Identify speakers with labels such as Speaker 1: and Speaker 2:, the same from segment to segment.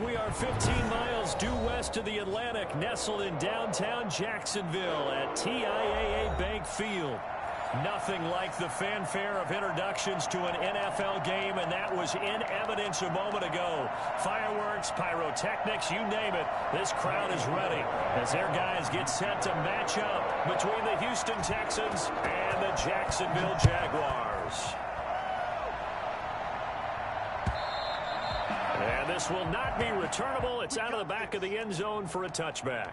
Speaker 1: We are 15 miles due west of the Atlantic, nestled in downtown Jacksonville at TIAA Bank Field. Nothing like the fanfare of introductions to an NFL game, and that was in evidence a moment ago. Fireworks, pyrotechnics, you name it. This crowd is ready as their guys get set to match up between the Houston Texans and the Jacksonville Jaguars. And this will not be returnable. It's out of the back of the end zone for a touchback.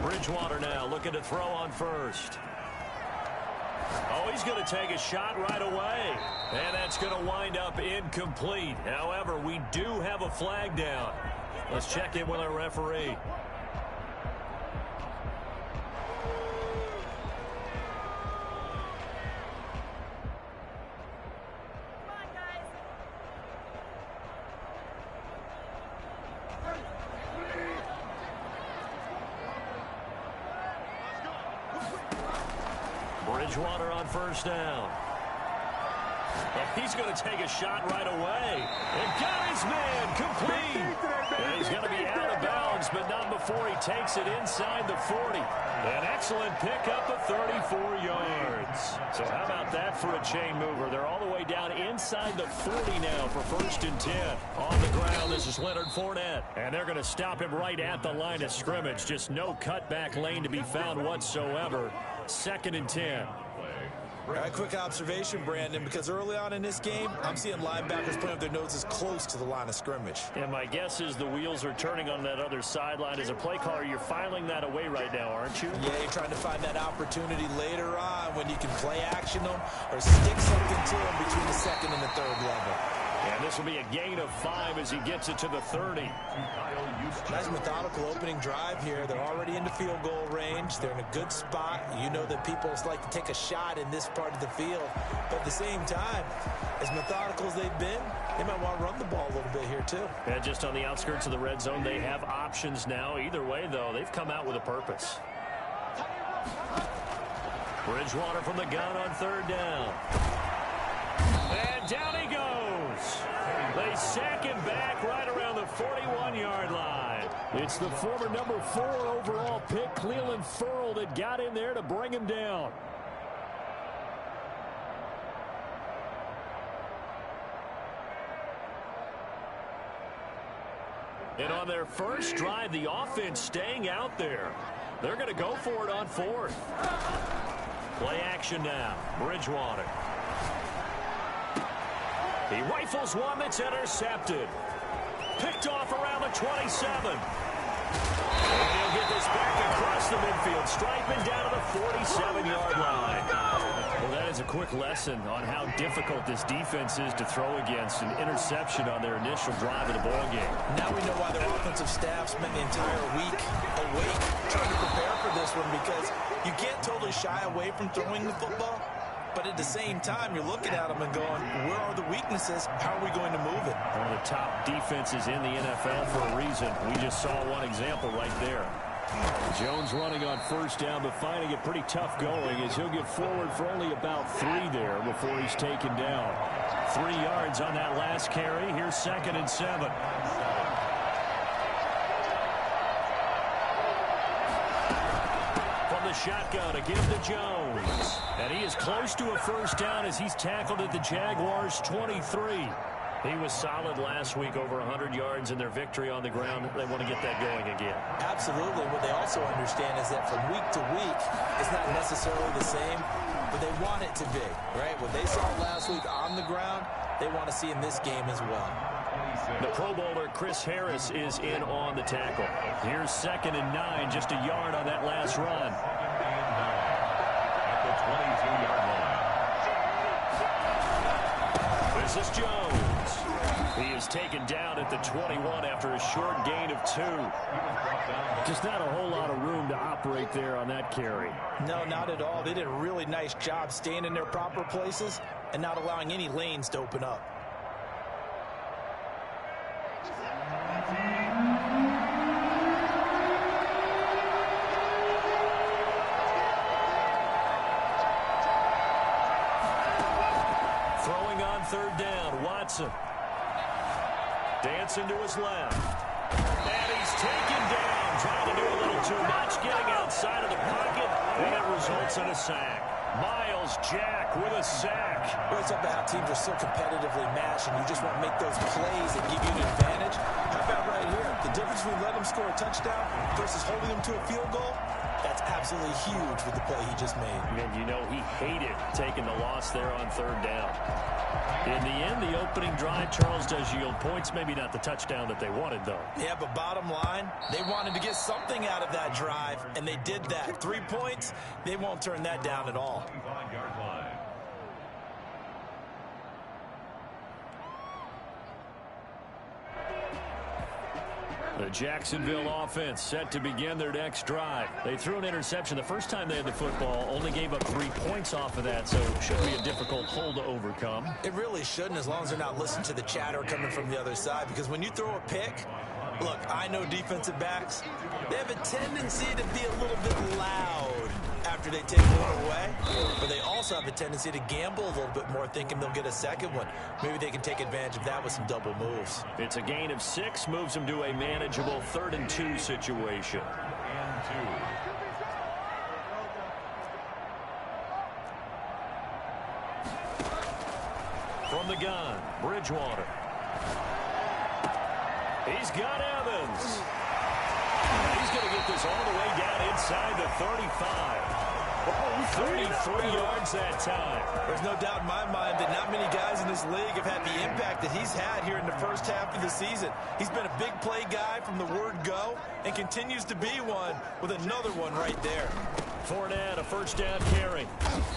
Speaker 1: Bridgewater now looking to throw on first. Oh, he's going to take a shot right away. And that's going to wind up incomplete. However, we do have a flag down. Let's check in with our referee. Bridgewater on first down. He's going to take a shot right away. And got his man complete. And he's going to be out of bounds, but not before he takes it inside the 40. An excellent pickup of 34 yards. So how about that for a chain mover? They're all the way down inside the 40 now for first and 10. On the ground, this is Leonard Fournette. And they're going to stop him right at the line of scrimmage. Just no cutback lane to be found whatsoever. Second and 10.
Speaker 2: A quick observation, Brandon, because early on in this game, I'm seeing linebackers putting up their noses close to the line of scrimmage.
Speaker 1: And my guess is the wheels are turning on that other sideline. As a play caller, you're filing that away right now, aren't you?
Speaker 2: Yeah, you're trying to find that opportunity later on when you can play action them or stick something to them between the second and the third level.
Speaker 1: And this will be a gain of 5 as he gets it to the 30.
Speaker 2: Nice methodical opening drive here. They're already into field goal range. They're in a good spot. You know that people like to take a shot in this part of the field. But at the same time, as methodical as they've been, they might want to run the ball a little bit here too.
Speaker 1: And just on the outskirts of the red zone, they have options now. Either way, though, they've come out with a purpose. Bridgewater from the gun on third down. And down he goes. They sack him back right around the 41-yard line. It's the former number 4 overall pick, Clelin Ferrell, that got in there to bring him down. And on their first drive, the offense staying out there. They're going to go for it on fourth. Play action now. Bridgewater. He rifles one that's intercepted. Picked off around the 27. And he'll get this back across the midfield, striping down to the 47-yard line. Well, that is a quick lesson on how difficult this defense is to throw against. An interception on their initial drive of the ballgame.
Speaker 2: Now we know why their offensive staff spent the entire week awake trying to prepare for this one, because you can't totally shy away from throwing the football. But at the same time, you're looking at them and going, where are the weaknesses? How are we going to move it?
Speaker 1: One of the top defenses in the NFL for a reason. We just saw one example right there. Jones running on first down, but finding it pretty tough going as he'll get forward for only about 3 there before he's taken down. 3 yards on that last carry. Here's second and 7. Shotgun to give to Jones. And he is close to a first down as he's tackled at the Jaguars' 23. He was solid last week, over 100 yards in their victory on the ground. They want to get that going again.
Speaker 2: Absolutely. What they also understand is that from week to week, it's not necessarily the same, but they want it to be, right? What they saw last week on the ground, they want to see in this game as well.
Speaker 1: The Pro Bowler Chris Harris is in on the tackle. Here's second and 9, just a yard on that last run. This is Jones. He is taken down at the 21 after a short gain of 2. Just not a whole lot of room to operate there on that carry.
Speaker 2: No, not at all. They did a really nice job staying in their proper places and not allowing any lanes to open up.
Speaker 1: Throwing on third down, Watson. Dancing to his left. And he's taken down, trying to do a little too much, getting outside of the pocket, and it results in a sack. Miles Jack with a sack.
Speaker 2: Well, it's up to how teams are so competitively matched, and you just want to make those plays that give you an advantage. How about right here? The difference between letting them score a touchdown versus holding them to a field goal, that's absolutely huge with the play he just made.
Speaker 1: And you know he hated taking the loss there on third down. In the end, the opening drive, Charles, does yield points. Maybe not the touchdown that they wanted, though.
Speaker 2: Yeah, but bottom line, they wanted to get something out of that drive, and they did that. 3 points, they won't turn that down at all.
Speaker 1: The Jacksonville offense set to begin their next drive. They threw an interception the first time they had the football, only gave up 3 points off of that, so it shouldn't be a difficult hole to overcome.
Speaker 2: It really shouldn't, as long as they're not listening to the chatter coming from the other side, because when you throw a pick, look, I know defensive backs, they have a tendency to be a little bit loud after they take one away, but they also have a tendency to gamble a little bit more, thinking they'll get a second one. Maybe they can take advantage of that with some double moves.
Speaker 1: It's a gain of 6, moves them to a manageable 3rd and 2 situation. From the gun, Bridgewater. He's got Evans. He's going to get this all the way down inside the 35. 33 yards that time.
Speaker 2: There's no doubt in my mind that not many guys in this league have had the impact that he's had here in the first half of the season. He's been a big play guy from the word go and continues to be one with another one right there.
Speaker 1: Fournette, a first down carry.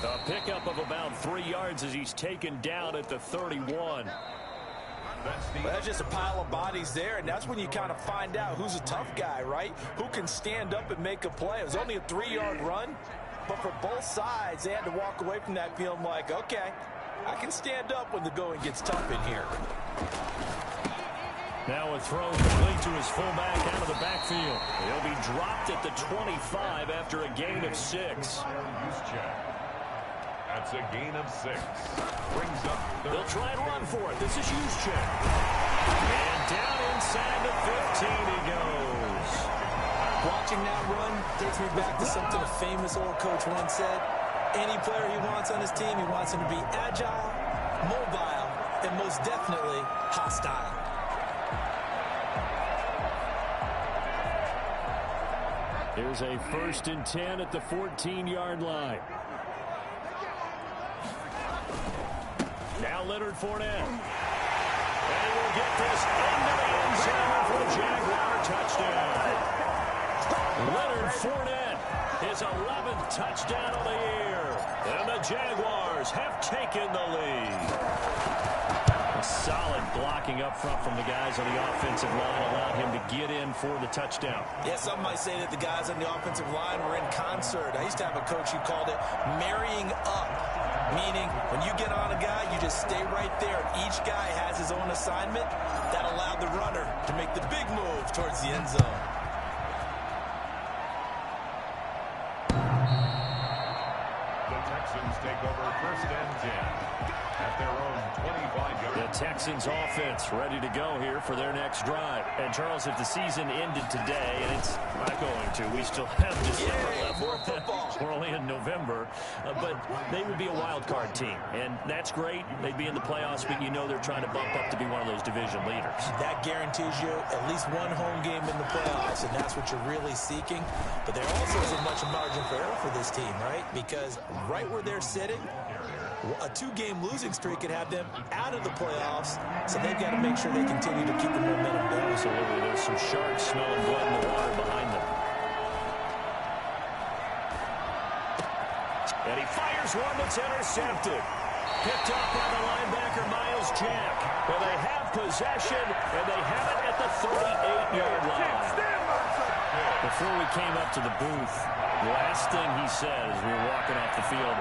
Speaker 1: A pickup of about 3 yards as he's taken down at the 31.
Speaker 2: Well, that's just a pile of bodies there, and that's when you kind of find out who's a tough guy, right? Who can stand up and make a play. It was only a 3-yard run, but for both sides, they had to walk away from that feeling like, okay, I can stand up when the going gets tough in here.
Speaker 1: Now a throw complete to his fullback out of the backfield. He'll be dropped at the 25 after a gain of 6.
Speaker 3: That's a gain of 6. Brings up
Speaker 1: they'll try and run for it. This is Juszczyk. And down inside the 15 he goes.
Speaker 2: Watching that run takes me back to something a famous old coach once said. Any player he wants on his team, he wants him to be agile, mobile, and most definitely hostile.
Speaker 1: Here's a 1st and 10 at the 14-yard line. Now Leonard Fournette. And he will get this into the end zone for a Jaguar touchdown. Leonard Fournette, his 11th touchdown of the year. And the Jaguars have taken the lead. A solid blocking up front from the guys on the offensive line allowed him to get in for the touchdown.
Speaker 2: Yeah, some might say that the guys on the offensive line were in concert. I used to have a coach who called it marrying up. Meaning, when you get on a guy, you just stay right there. Each guy has his own assignment. That allowed the runner to make the big move towards the end zone.
Speaker 3: the Texans take over 1st and 10 at their own 25-yard.
Speaker 1: The Texans offense ready to go here for their next drive. And Charles, if the season ended today, and it's not going to, we still have December left.
Speaker 2: More football.
Speaker 1: We're only in November, but they would be a wild card team, and that's great. They'd be in the playoffs, but you know they're trying to bump up to be one of those division leaders.
Speaker 2: That guarantees you at least one home game in the playoffs, and that's what you're really seeking. But there also isn't much margin for error for this team, right? Because right where they're sitting, a 2-game losing streak could have them out of the playoffs, so they've got to make sure they continue to keep the momentum going.
Speaker 1: Absolutely. There's some sharks smelling blood in the water behind them. And he fires one that's intercepted. Picked up by the linebacker, Miles Jack. And they have possession, and they have it at the 38-yard line. Before we came up to the booth, the last thing he said as we were walking off the field,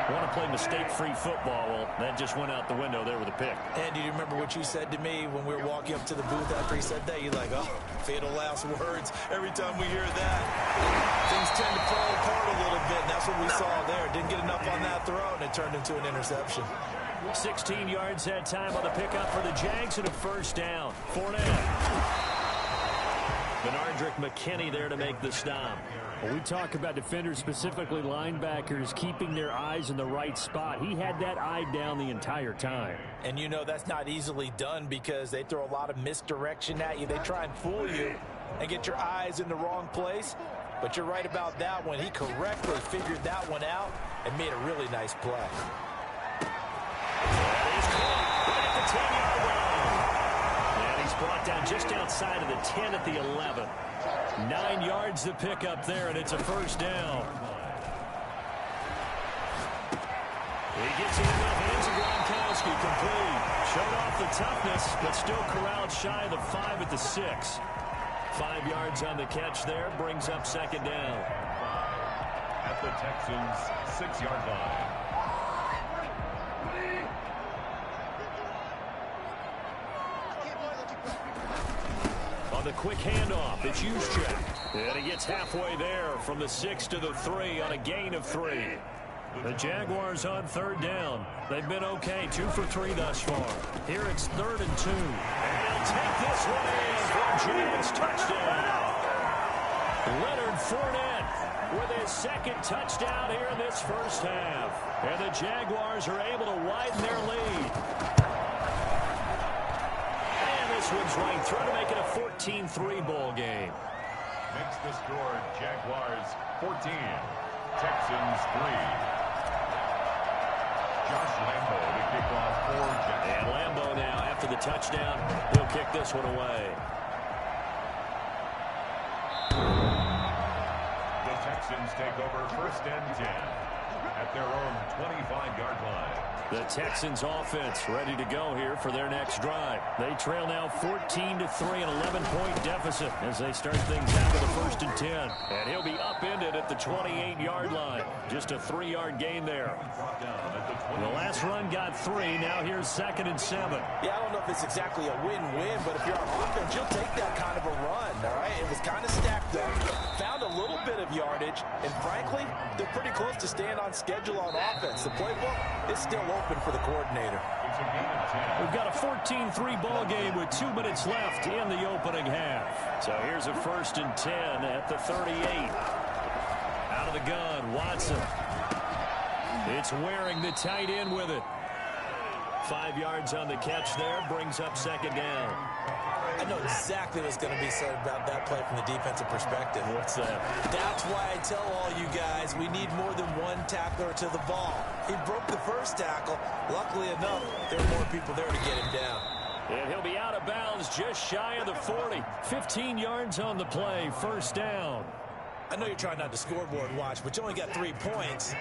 Speaker 1: want to play mistake-free football. Well, that just went out the window there with a pick.
Speaker 2: And do you remember what you said to me when we were walking up to the booth after he said that? You're like, oh, fatal last words. Every time we hear that, things tend to fall apart a little bit. And that's what we saw there. Didn't get enough on that throw, and it turned into an interception.
Speaker 1: 16 yards that time on the pickup for the Jags and a first down. Fournette. Benardrick McKinney there to make the stop.
Speaker 4: Well, we talk about defenders, specifically linebackers, keeping their eyes in the right spot. He had that eye down the entire time.
Speaker 2: And you know that's not easily done because they throw a lot of misdirection at you. They try and fool you and get your eyes in the wrong place. But you're right about that one. He correctly figured that one out and made a really nice play.
Speaker 1: That is caught right at the 10-yard line. And he's brought down just outside of the 10 at the 11. 9 yards to pick up there, and it's a first down. He gets it in the hands of Gronkowski, complete. Showed off the toughness, but still corralled shy of the 5 at the 6. 5 yards on the catch there, brings up second down.
Speaker 3: At the Texans' 6-yard line.
Speaker 1: On the quick handoff, it's Juszczyk. And he gets halfway there from the 6 to the 3 on a gain of 3. The Jaguars on third down. They've been okay, 2 for 3 thus far. Here it's 3rd and 2. And they'll take this one in for a Jags touchdown. Leonard Fournette with his second touchdown here in this first half. And the Jaguars are able to widen their lead. This one's right through to make it a 14-3 ball game.
Speaker 3: Makes the score Jaguars 14, Texans 3. Josh Lambo to kick off for Jaguars.
Speaker 1: And Lambo now, after the touchdown, he'll kick this one away.
Speaker 3: The Texans take over 1st and 10 at their own 25-yard line.
Speaker 1: The Texans offense ready to go here for their next drive. They trail now 14-3, an 11-point deficit as they start things out with a 1st and 10. And he'll be upended at the 28-yard line. Just a 3-yard gain there. The last run got 3. Now here's 2nd and 7.
Speaker 2: Yeah, I don't know if it's exactly a win-win, but if you're on offense, you'll take that kind of a run, all right? It was kind of stacked up, found a little bit of yardage, and frankly, they're pretty close to staying on schedule on offense. The playbook is still open for the coordinator.
Speaker 1: We've got a 14-3 ball game with 2 minutes left in the opening half. So here's a 1st and 10 at the 38. Out of the gun, Watson. It's Waring, the tight end, with it. 5 yards on the catch there, brings up second down.
Speaker 2: I know exactly what's going to be said about that play from the defensive perspective.
Speaker 1: What's that?
Speaker 2: That's why I tell all you guys we need more than one tackler to the ball. He broke the first tackle. Luckily enough, there are more people there to get him down.
Speaker 1: And he'll be out of bounds just shy of the 40. 15 yards on the play, first down.
Speaker 2: I know you're trying not to scoreboard watch, but you only got 3 points.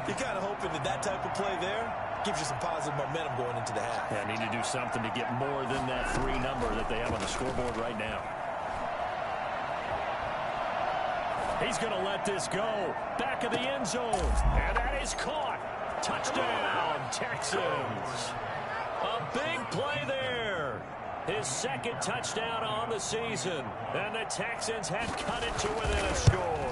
Speaker 2: You're kind of hoping that that type of play there gives you some positive momentum going into the half.
Speaker 1: Yeah, need to do something to get more than that 3 number that they have on the scoreboard right now. He's going to let this go. Back of the end zone. And that is caught. Touchdown, Texans. A big play there. His 2nd touchdown on the season. And the Texans have cut it to within a score.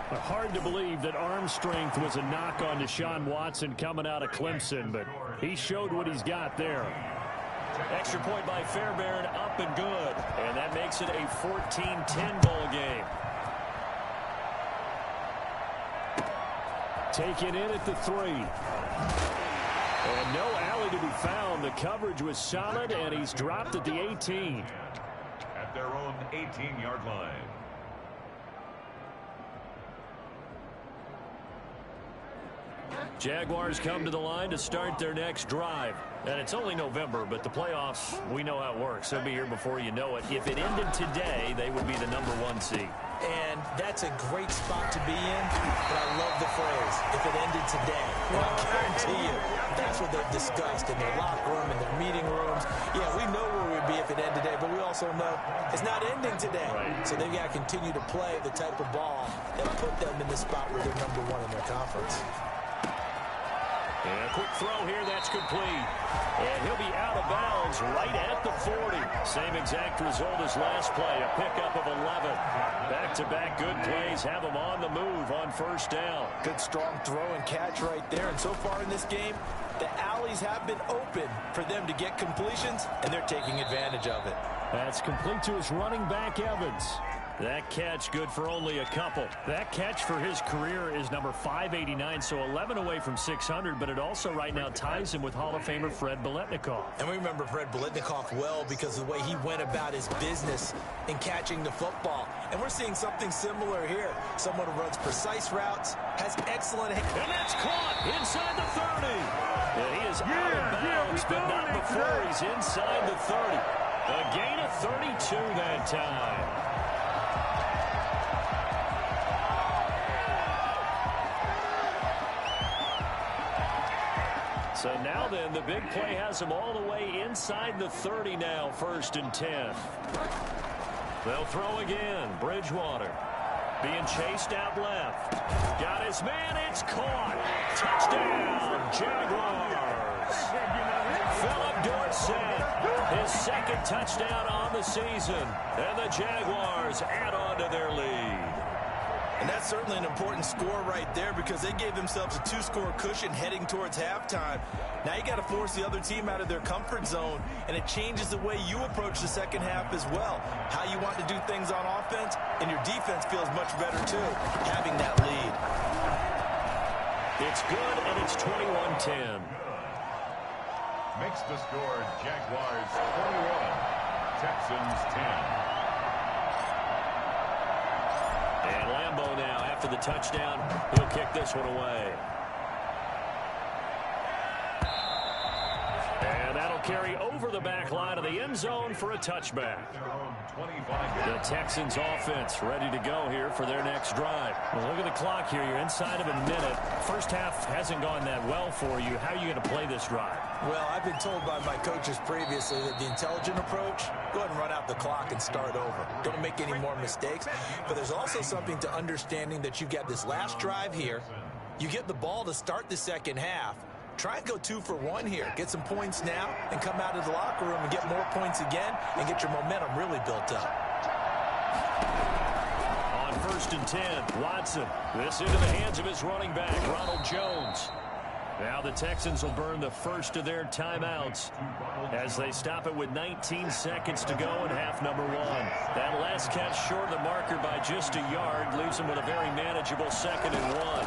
Speaker 1: Hard to believe that arm strength was a knock on Deshaun Watson coming out of Clemson, but he showed what he's got there. Extra point by Fairbairn, up and good. And that makes it a 14-10 ball game. Taken in at the 3. And no alley to be found. The coverage was solid, and he's dropped at the 18.
Speaker 3: At their own 18-yard line.
Speaker 1: Jaguars come to the line to start their next drive. And it's only November, but the playoffs, we know how it works. They'll be here before you know it. If it ended today, they would be the #1 seed.
Speaker 2: And that's a great spot to be in, but I love the phrase, if it ended today. And I guarantee you, that's what they've discussed in their locker room, in their meeting rooms. Yeah, we know where we'd be if it ended today, but we also know it's not ending today.
Speaker 1: Right.
Speaker 2: So they've got to continue to play the type of ball that put them in the spot where they're #1 in their conference.
Speaker 1: And a quick throw here, that's complete. And he'll be out of bounds right at the 40. Same exact result as last play, a pickup of 11. Back-to-back good plays have him on the move on first down.
Speaker 2: Good strong throw and catch right there. And so far in this game, the alleys have been open for them to get completions, and they're taking advantage of it.
Speaker 4: That's complete to his running back, Evans.
Speaker 1: That catch good for only a couple.
Speaker 4: That catch for his career is number 589, so 11 away from 600, but it also right now ties him with Hall of Famer Fred Biletnikoff.
Speaker 2: And we remember Fred Biletnikoff well because of the way he went about his business in catching the football. And we're seeing something similar here. Someone who runs precise routes, has excellent...
Speaker 1: And that's caught inside the 30. And he is out of bounds, but not before he's inside the 30. A gain of 32 that time. So now then, the big play has them all the way inside the 30 now, 1st and 10. They'll throw again. Bridgewater being chased out left. Got his man. It's caught. Touchdown, Jaguars. Philip Dorsett, his 2nd touchdown on the season. And the Jaguars add on to their lead.
Speaker 2: And that's certainly an important score right there because they gave themselves a 2-score cushion heading towards halftime. Now you got to force the other team out of their comfort zone, and it changes the way you approach the second half as well. How you want to do things on offense, and your defense feels much better too, having that lead.
Speaker 1: It's good, and it's 21-10.
Speaker 3: Makes the score Jaguars 21, Texans 10.
Speaker 1: And Lambeau now, after the touchdown, he'll kick this one away. And that'll carry over the back line of the end zone for a touchback. The Texans offense ready to go here for their next drive.
Speaker 4: Well, look at the clock here. You're inside of a minute. First half hasn't gone that well for you. How are you going to play this drive?
Speaker 2: Well, I've been told by my coaches previously that the intelligent approach, go ahead and run out the clock and start over. Don't make any more mistakes. But there's also something to understanding that you've got this last drive here. You get the ball to start the second half. Try and go 2 for 1 here. Get some points now and come out of the locker room and get more points again and get your momentum really built up.
Speaker 1: On 1st and 10, Watson. This into the hands of his running back, Ronald Jones. Now the Texans will burn the first of their timeouts as they stop it with 19 seconds to go in half number 1. That last catch short of the marker by just a yard leaves them with a very manageable 2nd and 1.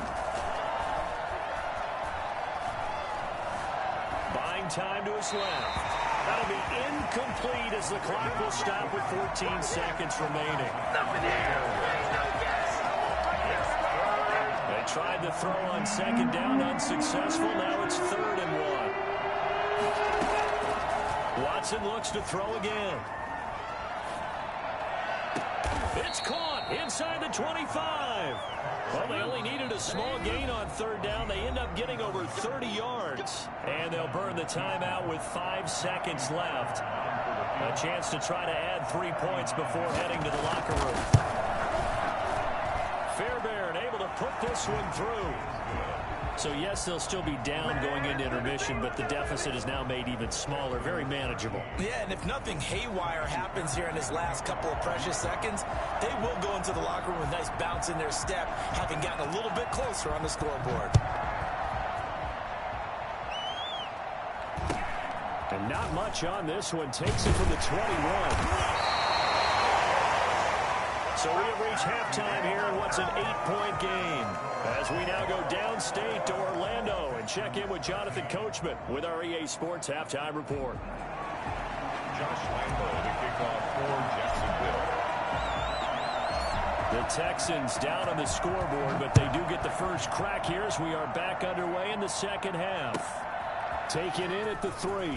Speaker 1: Buying time to his left. That'll be incomplete as the clock will stop with 14 seconds remaining. They tried to throw on 2nd down, unsuccessful. Now it's 3rd and 1. Watson looks to throw again. It's caught inside the 25. Well, they only needed a small gain on 3rd down. They end up getting over 30 yards. And they'll burn the timeout with 5 seconds left. A chance to try to add 3 points before heading to the locker room. Fairbairn able to put this one through.
Speaker 4: So, yes, they'll still be down going into intermission, but the deficit is now made even smaller, very manageable.
Speaker 2: Yeah, and if nothing haywire happens here in his last couple of precious seconds, they will go into the locker room with a nice bounce in their step, having gotten a little bit closer on the scoreboard.
Speaker 4: And not much on this one. Takes it from the 21.
Speaker 1: So we have reached halftime here in what's an 8-point game. As we now go downstate to Orlando and check in with Jonathan Coachman with our EA Sports Halftime Report.
Speaker 3: Josh Lambeau to kick off for Jacksonville.
Speaker 1: The Texans down on the scoreboard, but they do get the first crack here as we are back underway in the second half. Taken in at the 3. And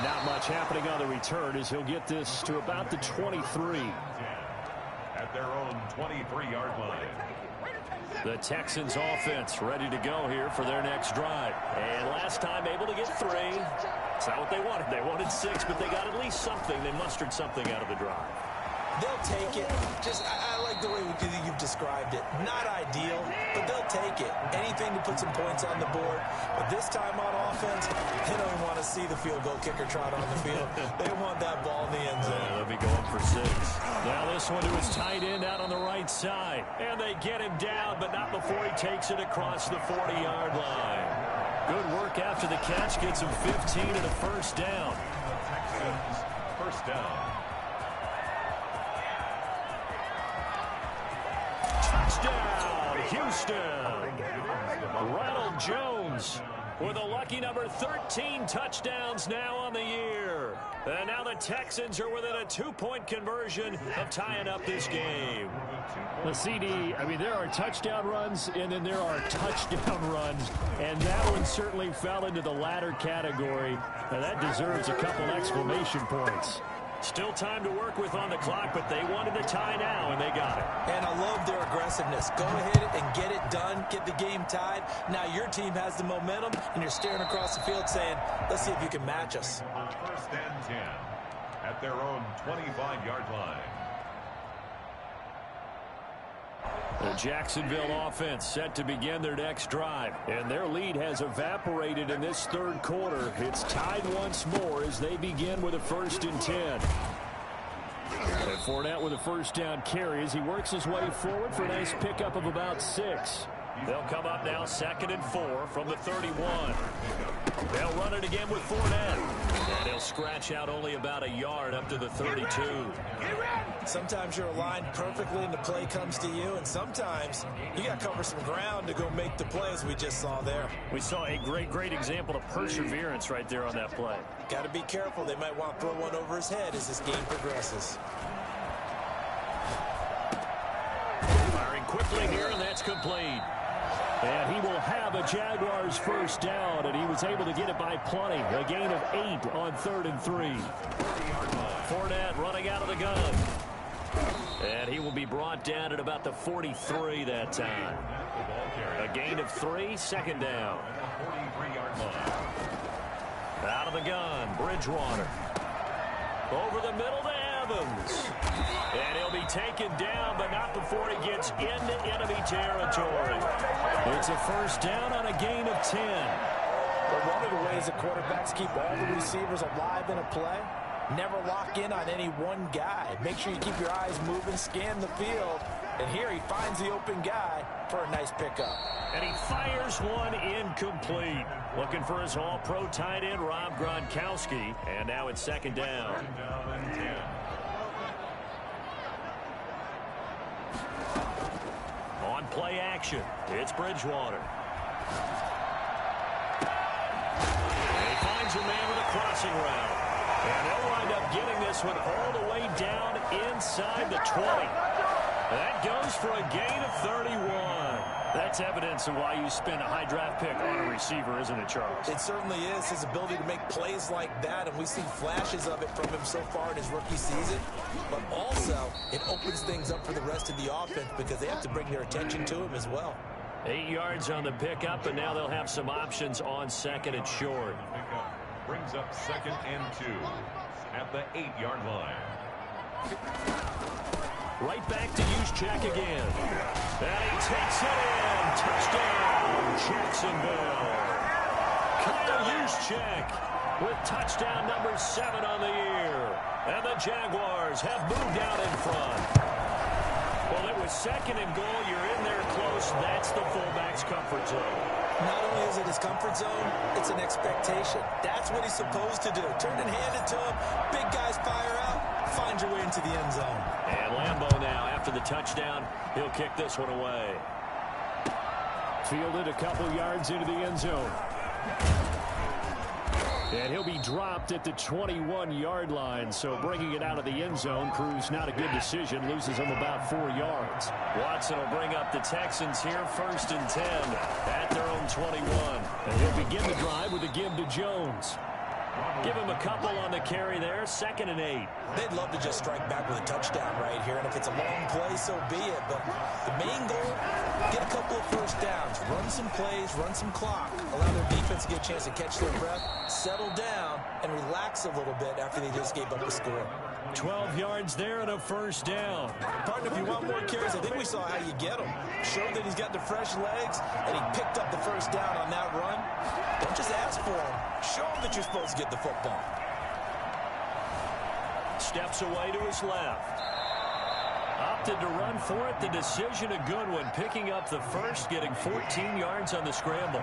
Speaker 1: not much happening on the return as he'll get this to about the 23.
Speaker 3: At their own 23-yard line.
Speaker 1: The Texans offense ready to go here for their next drive. And last time able to get 3. It's not what they wanted. They wanted 6, but they got at least something. They mustered something out of the drive.
Speaker 2: They'll take it. I like the way you've described it. Not ideal, but they'll take it. Anything to put some points on the board. But this time on offense, they don't even want to see the field goal kicker trot on the field. They want that ball in the end zone.
Speaker 1: They'll be going for 6. Now this one to his tight end out on the right side. And they get him down, but not before he takes it across the 40-yard line. Good work after the catch. Gets him 15 and a first down.
Speaker 3: Texans first down.
Speaker 1: Touchdown, Houston. Ronald Jones with a lucky number 13 touchdowns now on the year. And now the Texans are within a 2-point conversion of tying up this game.
Speaker 4: The CD, I mean, there are touchdown runs, and then there are touchdown runs, and that one certainly fell into the latter category. Now, that deserves a couple exclamation points.
Speaker 1: Still time to work with on the clock, but they wanted the tie now, and they got it.
Speaker 2: And I love their aggressiveness. Go ahead and get it done, get the game tied. Now your team has the momentum, and you're staring across the field saying, let's see if you can match us.
Speaker 3: First and 10 at their own 25-yard line.
Speaker 1: The Jacksonville offense set to begin their next drive. And their lead has evaporated in this third quarter. It's tied once more as they begin with a 1st and 10. And Fournette with a first down carry as he works his way forward for a nice pickup of about 6. They'll come up now 2nd and 4 from the 31. They'll run it again with Fournette. And he'll scratch out only about a yard up to the 32.
Speaker 2: Sometimes you're aligned perfectly and the play comes to you, and sometimes you got to cover some ground to go make the play, as we just saw there.
Speaker 1: We saw a great example of perseverance right there on that play.
Speaker 2: Got to be careful. They might want to throw one over his head as this game progresses.
Speaker 1: Firing quickly here, and that's complete. And he will have a Jaguars first down, and he was able to get it by plenty. A gain of 8 on 3rd and 3. Fournette running out of the gun. And he will be brought down at about the 43 that time. A gain of 3, 2nd down. Out of the gun, Bridgewater. Over the middle to Evans. And he'll be taken down, but not before he gets into enemy territory. It's a first down on a gain of 10.
Speaker 2: But one of the ways that quarterbacks keep all the receivers alive in a play, never lock in on any one guy. Make sure you keep your eyes moving, scan the field. And here he finds the open guy for a nice pickup.
Speaker 1: And he fires one incomplete. Looking for his all-pro tight end, Rob Gronkowski. And now it's 2nd down. On play action, it's Bridgewater. And he finds a man with a crossing route. And they'll wind up getting this one all the way down inside the 20. That goes for a gain of 31. That's evidence of why you spend a high draft pick on a receiver, isn't it, Charles?
Speaker 2: It certainly is. His ability to make plays like that, and we see flashes of it from him so far in his rookie season. But also, it opens things up for the rest of the offense because they have to bring their attention to him as well.
Speaker 1: 8 yards on the pickup, and now they'll have some options on 2nd and short.
Speaker 3: Brings up 2nd and 2 at the 8-yard line.
Speaker 1: Right back to Juszczyk again. And he takes it in. Touchdown, Jacksonville. Kyle Juszczyk with touchdown number 7 on the year. And the Jaguars have moved out in front. Well, it was 2nd and goal. You're in there close. That's the fullback's comfort zone.
Speaker 2: Not only is it his comfort zone, it's an expectation. That's what he's supposed to do. Turn and hand it to him. Big guys fire out. Find your way into the end zone.
Speaker 1: And Lambeau now, after the touchdown, he'll kick this one away.
Speaker 4: Fielded a couple yards into the end zone. And he'll be dropped at the 21-yard line. So bringing it out of the end zone proves not a good decision. Loses him about 4 yards.
Speaker 1: Watson will bring up the Texans here, 1st and 10 at their own 21.
Speaker 4: And he'll begin the drive with a give to Jones.
Speaker 1: Give him a couple on the carry there, 2nd and 8.
Speaker 2: They'd love to just strike back with a touchdown right here, and if it's a long play, so be it. But the main goal, get a couple of first downs, run some plays, run some clock, allow their defense to get a chance to catch their breath, settle down, and relax a little bit after they just gave up the score.
Speaker 1: 12 yards there and a 1st down.
Speaker 2: Partner, if you want more carries, I think we saw how you get them. Showed that he's got the fresh legs, and he picked up the 1st down on that run. Don't just ask for him. Show him that you're supposed to get the football.
Speaker 1: Steps away to his left. Opted to run for it. The decision a good one. Picking up the 1st, getting 14 yards on the scramble.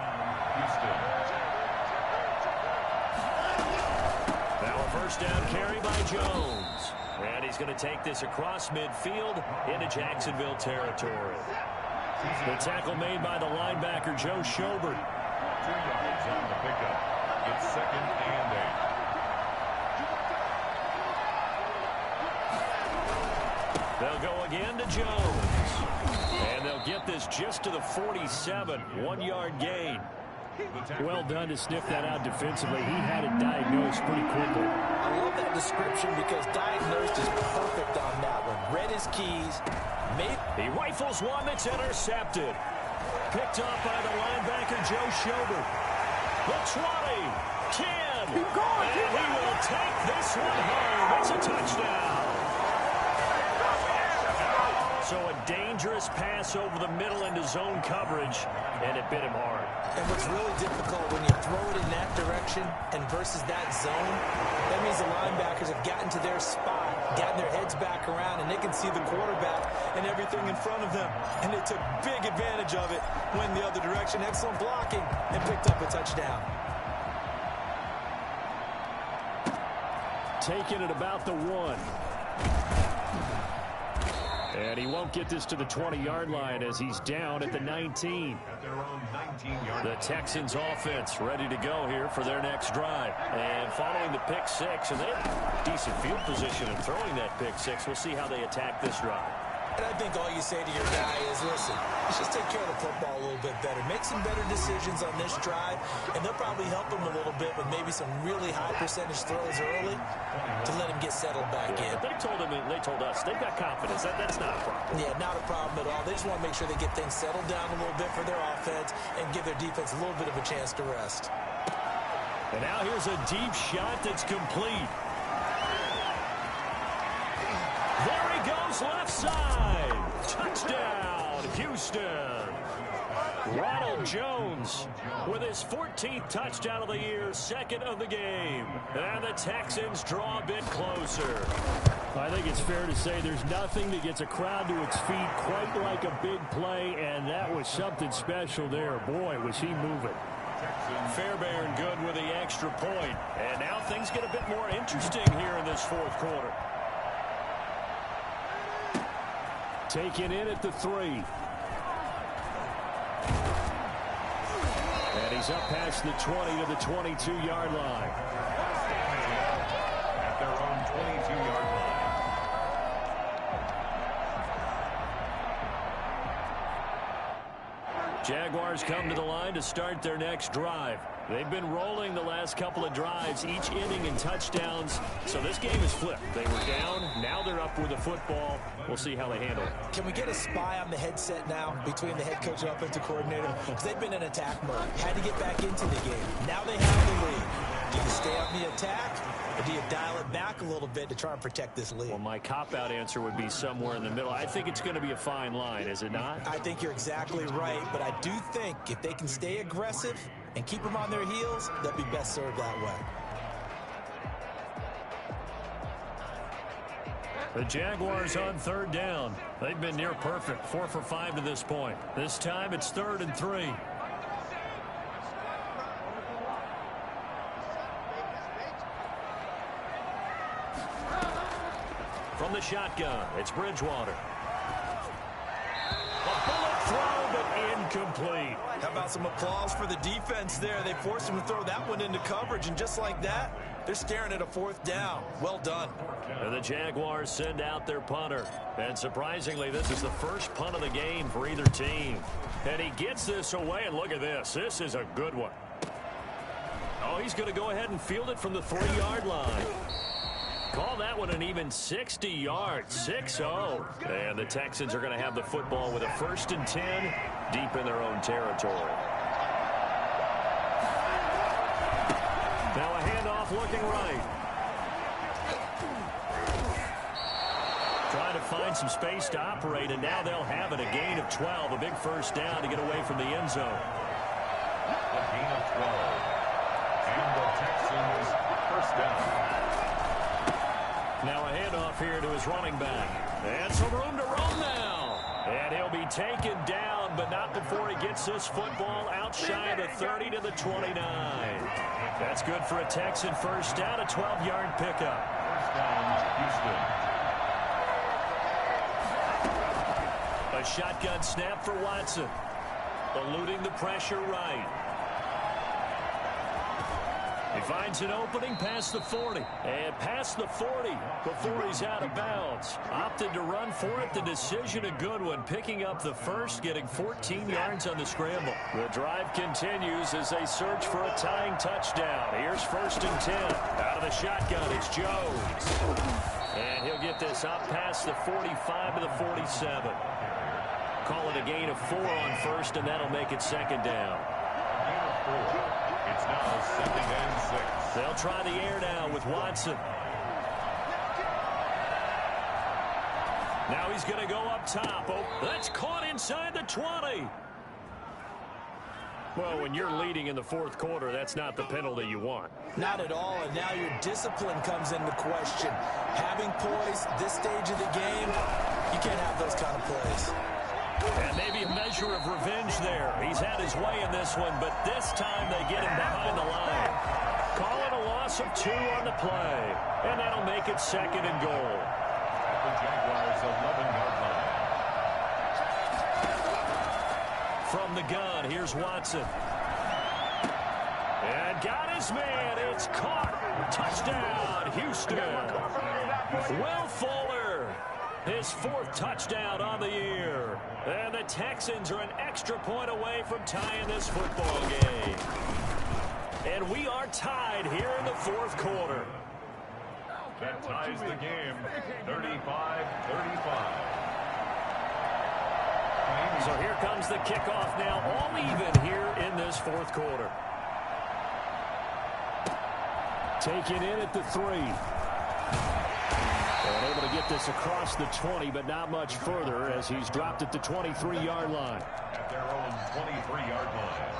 Speaker 1: Now a 1st down carry by Jones. And he's going to take this across midfield into Jacksonville territory. The tackle made by the linebacker, Joe Schobert.
Speaker 3: 2 yards on the pickup. It's 2nd and 8.
Speaker 1: They'll go again to Jones. And they'll get this just to the 47. 1-yard gain.
Speaker 4: Well done to sniff that out defensively. He had it diagnosed pretty quickly.
Speaker 2: I love that description because diagnosed is perfect on that one. Read his keys.
Speaker 1: He rifles one that's intercepted. Picked up by the linebacker, Joe Schobert. The 20, 10, and he will take this one home. It's a touchdown. So a dangerous pass over the middle into zone coverage, and it bit him hard.
Speaker 2: And what's really difficult when you throw it in that direction and versus that zone, that means the linebackers have gotten to their spot, gotten their heads back around, and they can see the quarterback and everything in front of them. And they took big advantage of it, went the other direction, excellent blocking, and picked up a touchdown.
Speaker 4: Taking it about the 1. And he won't get this to the 20-yard line as he's down at the 19.
Speaker 3: At their own 19-yard
Speaker 1: The Texans offense ready to go here for their next drive. And following the pick 6, and they have decent field position in throwing that pick 6. We'll see how they attack this drive.
Speaker 2: And I think all you say to your guy is, listen, let's just take care of the football a little bit better. Make some better decisions on this drive, and they'll probably help him a little bit with maybe some really high percentage throws early to let him get settled back in.
Speaker 1: But they told us they've got confidence. That's not a problem.
Speaker 2: Yeah, not a problem at all. They just want to make sure they get things settled down a little bit for their offense and give their defense a little bit of a chance to rest.
Speaker 1: And now here's a deep shot that's complete. There he goes, left side. Touchdown, Houston. Ronald Jones with his 14th touchdown of the year, 2nd of the game. And the Texans draw a bit closer.
Speaker 4: I think it's fair to say there's nothing that gets a crowd to its feet quite like a big play, and that was something special there. Boy, was he moving.
Speaker 1: Fairbairn good with the extra point. And now things get a bit more interesting here in this 4th quarter.
Speaker 4: Taken in at the 3. And he's up past the 20 to the 22-yard line.
Speaker 3: at their own 22-yard line.
Speaker 1: Jaguars come to the line to start their next drive. They've been rolling the last couple of drives, each inning in touchdowns. So this game is flipped. They were down. Now they're up with the football. We'll see how they handle it.
Speaker 2: Can we get a spy on the headset now between the head coach and offensive coordinator? Because they've been in attack mode. Had to get back into the game. Now they have the lead. Do you stay on the attack, or do you dial it back a little bit to try and protect this lead?
Speaker 1: Well, my cop-out answer would be somewhere in the middle. I think it's going to be a fine line, is it not?
Speaker 2: I think you're exactly right, but I do think if they can stay aggressive and keep them on their heels, they'll be best served that way.
Speaker 1: The Jaguars on 3rd down. They've been near perfect, 4 for 5 to this point. This time it's 3rd and 3. From the shotgun, it's Bridgewater. A bullet throw, but incomplete.
Speaker 2: How about some applause for the defense there? They forced him to throw that one into coverage, and just like that, they're staring at a 4th down. Well done.
Speaker 1: And the Jaguars send out their punter. And surprisingly, this is the first punt of the game for either team. And he gets this away, and look at this. This is a good one. Oh, he's going to go ahead and field it from the 3-yard line. Call that one an even 60 yards, 6-0. And the Texans are going to have the football with a 1st and 10 deep in their own territory. Now a handoff looking right. Trying to find some space to operate, and now they'll have it. A gain of 12, a big 1st down to get away from the end zone.
Speaker 3: A gain of 12. And the Texans 1st down.
Speaker 1: Now a handoff here to his running back. And some room to roam now. And he'll be taken down, but not before he gets this football out shy of the 30 to the 29. That's good for a Texan 1st down, a 12-yard pickup.
Speaker 3: 1st down, Houston.
Speaker 1: A shotgun snap for Watson. Eluding the pressure right. He finds an opening past the 40. And past the 40 before he's out of bounds. Opted to run for it. The decision a good one. Picking up the 1st, getting 14 yards on the scramble. The drive continues as they search for a tying touchdown. Here's 1st and 10. Out of the shotgun, it's Jones. And he'll get this up past the 45 to the 47. Call it a gain of 4 on 1st, and that'll make it 2nd down.
Speaker 3: Gain of 4. It's now 2nd and 6.
Speaker 1: They'll try the air now with Watson. Now he's going to go up top. Oh, that's caught inside the 20. Well, when you're leading in the 4th quarter, that's not the penalty you want.
Speaker 2: Not at all, and now your discipline comes into question. Having poise this stage of the game, you can't have those kind of plays.
Speaker 1: And maybe a measure of revenge there. He's had his way in this one, but this time they get him behind the line. Call it a loss of 2 on the play. And that'll make it 2nd and goal.
Speaker 3: The Jaguars 11-yard line.
Speaker 1: From the gun, here's Watson. And got his man. It's caught. Touchdown, Houston. Will Fuller. His 4th touchdown on the year. And the Texans are an extra point away from tying this football game. And we are tied here in the 4th quarter.
Speaker 3: That ties the game, 35-35.
Speaker 1: So here comes the kickoff now, all even here in this 4th quarter. Taken in at the 3. And able to get this across the 20, but not much further as he's dropped at the 23-yard line.
Speaker 3: At their own 23-yard line.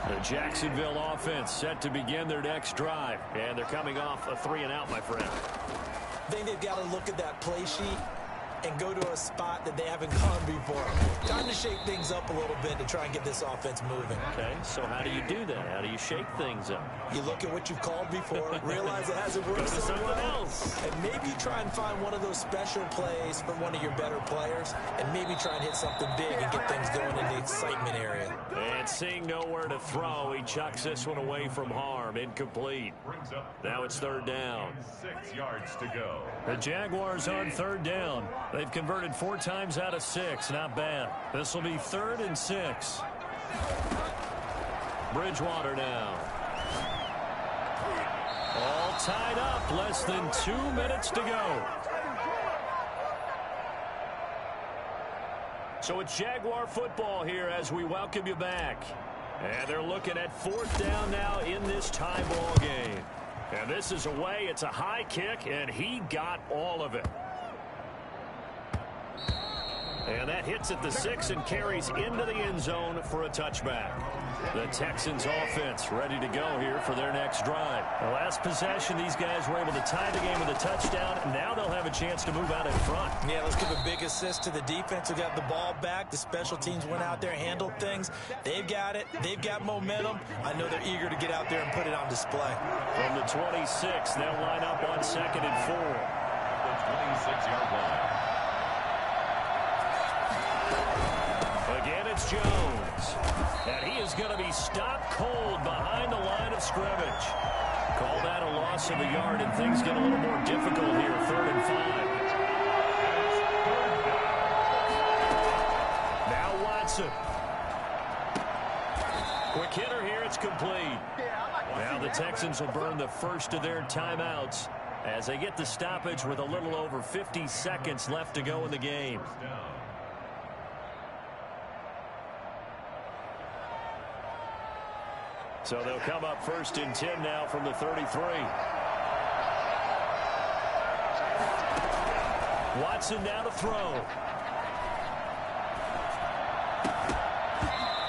Speaker 1: The Jacksonville offense set to begin their next drive. And they're coming off a 3-and-out, my friend.
Speaker 2: I think they've got to look at that play sheet and go to a spot that they haven't gone before. Time to shake things up a little bit to try and get this offense moving.
Speaker 1: Okay, so how do you do that? How do you shake things up?
Speaker 2: You look at what you've called before, realize it hasn't worked so well, and maybe try and find one of those special plays for one of your better players, and maybe try and hit something big and get things going in the excitement area.
Speaker 1: And seeing nowhere to throw, he chucks this one away from harm. Incomplete. Now it's 3rd down.
Speaker 3: 6 yards to go.
Speaker 1: The Jaguars on 3rd down. They've converted 4 times out of 6. Not bad. This will be 3rd and 6. Bridgewater now. All tied up. Less than 2 minutes to go. So it's Jaguar football here as we welcome you back. And they're looking at 4th down now in this tie ball game. And this is away. It's a high kick, and he got all of it. And that hits at the 6 and carries into the end zone for a touchback. The Texans offense ready to go here for their next drive. The last possession, these guys were able to tie the game with a touchdown. Now they'll have a chance to move out in front.
Speaker 2: Yeah, let's give a big assist to the defense who got the ball back. The special teams went out there, handled things. They've got it. They've got momentum. I know they're eager to get out there and put it on display.
Speaker 1: From the 26, they'll line up on 2nd and 4.
Speaker 3: The 26-yard line.
Speaker 1: it's Jones. And he is going to be stopped cold behind the line of scrimmage. Call that a loss of a yard, and things get a little more difficult here, 3rd and 5. Now Watson. Quick hitter here, it's complete. Now the Texans will burn the first of their timeouts as they get the stoppage with a little over 50 seconds left to go in the game. So they'll come up 1st and 10 now from the 33. Watson now to throw.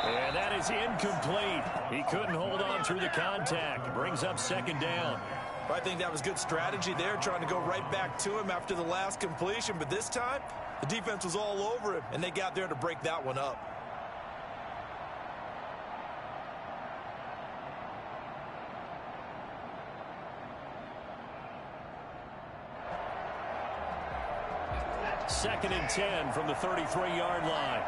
Speaker 1: And that is incomplete. He couldn't hold on through the contact. Brings up 2nd down.
Speaker 2: I think that was good strategy there, trying to go right back to him after the last completion. But this time, the defense was all over him, and they got there to break that one up.
Speaker 1: Second and 10 from the 33-yard line.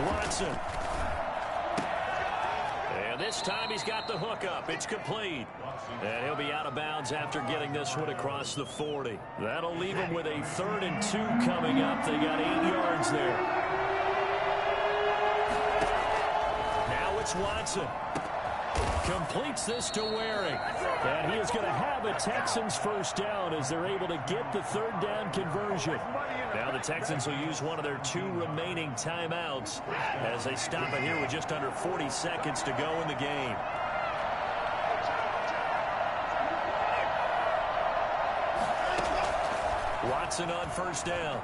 Speaker 1: Watson. And this time he's got the hook up. It's complete. And he'll be out of bounds after getting this one across the 40. That'll leave him with a 3rd and 2 coming up. They got 8 yards there. Now it's Watson. Completes this to Waring. And he is going to have a Texans 1st down as they're able to get the 3rd down conversion. Now the Texans will use one of their 2 remaining timeouts as they stop it here with just under 40 seconds to go in the game. Watson on 1st down.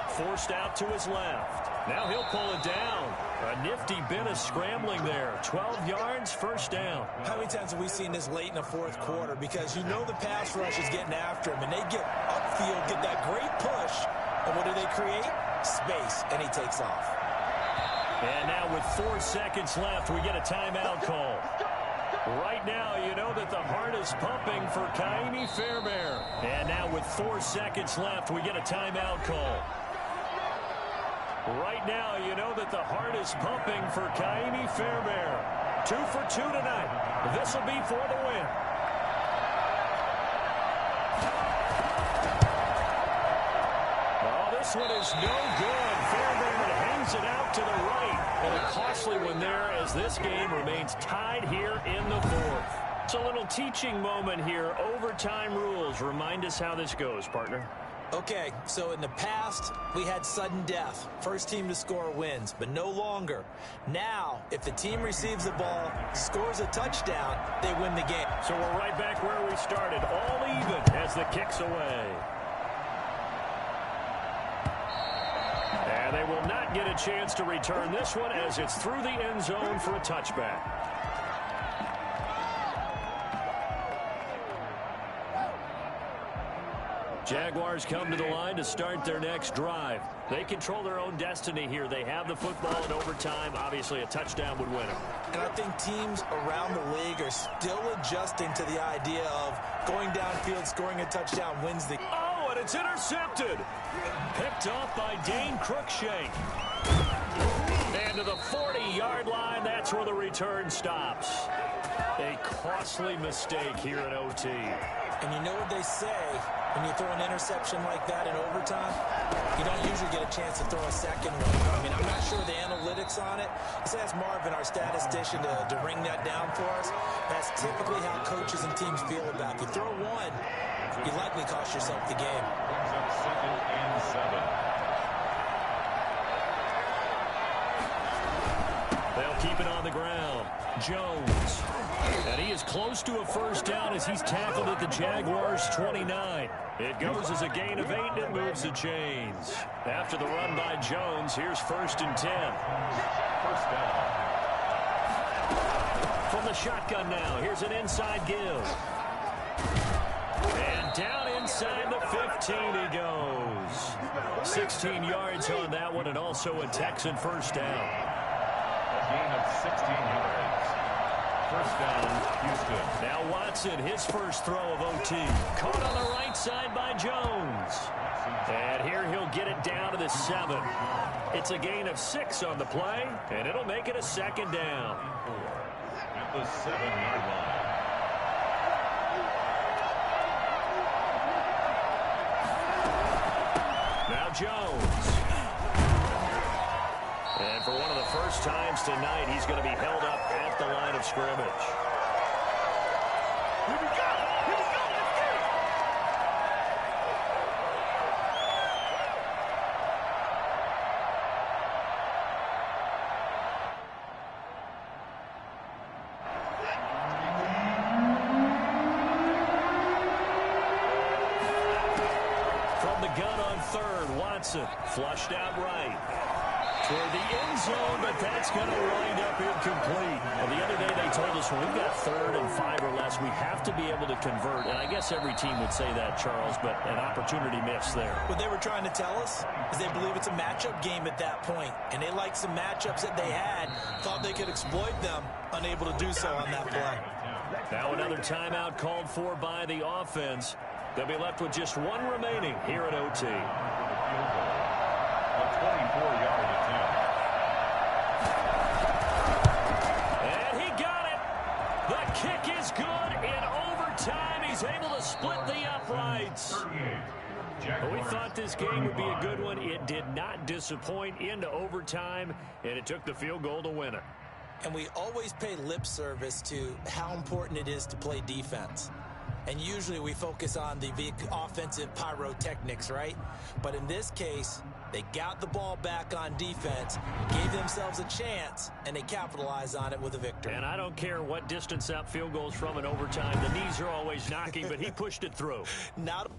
Speaker 1: Forced out to his left. Now he'll pull it down. A nifty bit of scrambling there. 12 yards, 1st down.
Speaker 2: How many times have we seen this late in the 4th quarter? Because you know the pass rush is getting after him, and they get upfield, get that great push. And what do they create? Space, and he takes off.
Speaker 1: And now with 4 seconds left, we get a timeout call. Right now, you know that the heart is pumping for Kaimi Fairbairn. And now with 4 seconds left, we get a timeout call. Right now, you know that the heart is pumping for Kaimi Fairbairn. 2 for 2 tonight. This will be for the win. Oh, this one is no good. Fairbairn hangs it out to the right. And a costly one there as this game remains tied here in the 4th. It's a little teaching moment here. Overtime rules. Remind us how this goes, partner.
Speaker 2: Okay, so in the past, we had sudden death. First team to score wins, but no longer. Now, if the team receives the ball, scores a touchdown, they win the game.
Speaker 1: So we're right back where we started, all even as the kick's away. And they will not get a chance to return this one as it's through the end zone for a touchback. Jaguars come to the line to start their next drive. They control their own destiny here. They have the football in overtime. Obviously, a touchdown would win them.
Speaker 2: And I think teams around the league are still adjusting to the idea of going downfield, scoring a touchdown wins the...
Speaker 1: Oh, and it's intercepted. Picked off by Dane Cruikshank. And to the 40-yard line, that's where the return stops. A costly mistake here in OT.
Speaker 2: And you know what they say, when you throw an interception like that in overtime, you don't usually get a chance to throw a second one. I mean, I'm not sure the analytics on it. Let's ask Marvin, our statistician, to ring that down for us. That's typically how coaches and teams feel about it. If you throw one, you likely cost yourself the game.
Speaker 3: Brings up 2nd and 7.
Speaker 1: They'll keep it on the ground. Jones. And he is close to a first down as he's tackled at the Jaguars' 29. It goes as a gain of 8, and it moves the chains. After the run by Jones, here's 1st and 10.
Speaker 3: First down.
Speaker 1: From the shotgun now, here's an inside give. And down inside the 15 he goes. 16 yards on that one, and also a Texan first down.
Speaker 3: A gain of 16 yards. first down, Houston.
Speaker 1: Now Watson, his first throw of OT. Caught on the right side by Jones. And here he'll get it down to the 7. It's a gain of 6 on the play, and it'll make it a second down.
Speaker 3: At the 7-yard line.
Speaker 1: Now Jones. And for one of the first times tonight, he's going to be held up at the line of scrimmage.
Speaker 5: Here we go! Here we go! Let's get it!
Speaker 1: From the gun on third, Watson flushed out right. Toward the end zone, but that's going to wind up incomplete. Well, the other day they told us when we've got 3rd and 5 or less, we have to be able to convert. And I guess every team would say that, Charles, but an opportunity missed there.
Speaker 2: What they were trying to tell us is they believe it's a matchup game at that point, and they liked some matchups that they had, thought they could exploit them, unable to do so on that play.
Speaker 1: Now another timeout called for by the offense. They'll be left with just 1 remaining here at OT.
Speaker 3: A 24-yard attempt.
Speaker 1: And he got it. The kick is good in overtime. He's able to split the uprights. But we thought this game would be a good one. It did not disappoint into overtime, and it took the field goal to win it.
Speaker 2: And we always pay lip service to how important it is to play defense. And usually we focus on the offensive pyrotechnics, right? But in this case, they got the ball back on defense, gave themselves a chance, and they capitalized on it with a victory.
Speaker 1: And I don't care what distance out field goals from in overtime. The knees are always knocking, but he pushed it through.
Speaker 2: Not